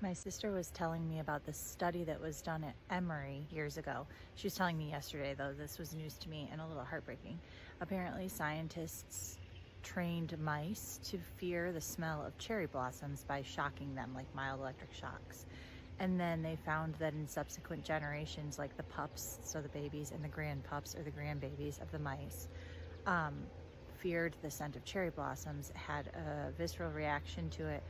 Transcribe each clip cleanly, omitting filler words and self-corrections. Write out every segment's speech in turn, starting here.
My sister was telling me about this study that was done at Emory years ago. She was telling me yesterday, though this was news to me and a little heartbreaking. Apparently, scientists trained mice to fear the smell of cherry blossoms by shocking them, like mild electric shocks. And then they found that in subsequent generations, like the pups, so the babies, and the grandpups or the grandbabies of the mice, feared the scent of cherry blossoms, had a visceral reaction to it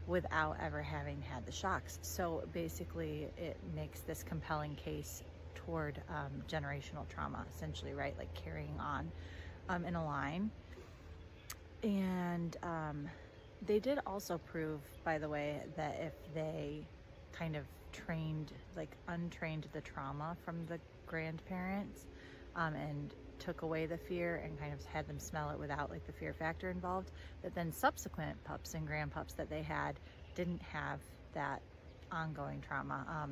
without ever having had the shocks. So basically, it makes this compelling case toward generational trauma, essentially, right? Like carrying on in a line. And they did also prove, by the way, that if they kind of trained, like untrained the trauma from the grandparents and took away the fear and kind of had them smell it without like the fear factor involved, that then subsequent pups and grandpups that they had didn't have that ongoing trauma.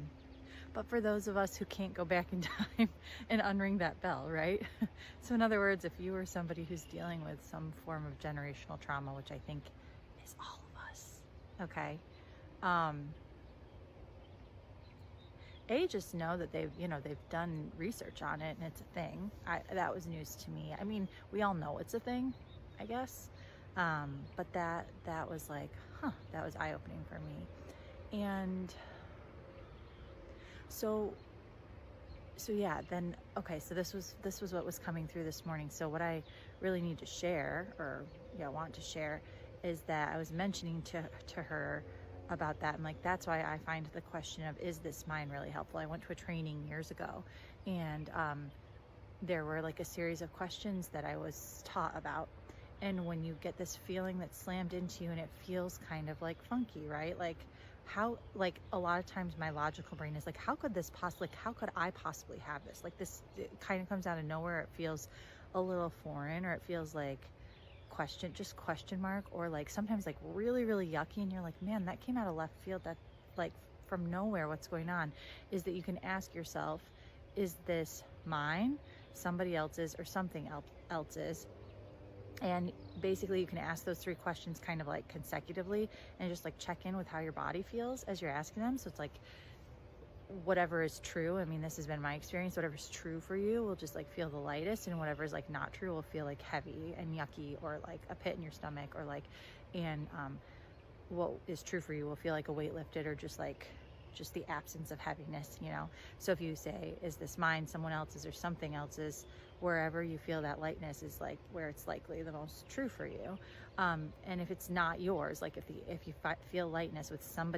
But for those of us who can't go back in time and unring that bell, right? So in other words, if you were somebody who's dealing with some form of generational trauma, which I think is all of us, okay? Just know that they've done research on it and it's a thing. That was news to me. I mean, we all know it's a thing, I guess. But that was like, that was eye-opening for me. And so yeah, then okay, so this was what was coming through this morning. So what I really need to share, or want to share, is that I was mentioning to her about that. And like, that's why I find the question of, is this mine, really helpful? I went to a training years ago, and there were like a series of questions that I was taught about. And when you get this feeling that's slammed into you and it feels kind of like funky, right? Like how, like a lot of times my logical brain is like, how could this possibly, how could I possibly have this? Like this, it kind of comes out of nowhere. It feels a little foreign, or it feels like question mark, or like sometimes like really, really yucky. And you're like, man, that came out of left field. That like from nowhere. What's going on is that you can ask yourself, is this mine, somebody else's, or something else's? And basically you can ask those three questions kind of like consecutively and just like check in with how your body feels as you're asking them. So it's like whatever is true, I mean, this has been my experience, whatever's true for you will just like feel the lightest, and whatever's like not true will feel like heavy and yucky, or like a pit in your stomach, or like, and what is true for you will feel like a weight lifted, or just the absence of heaviness, So if you say, is this mine, someone else's, or something else's, wherever you feel that lightness is like where it's likely the most true for you. And if it's not yours, like if you feel lightness with somebody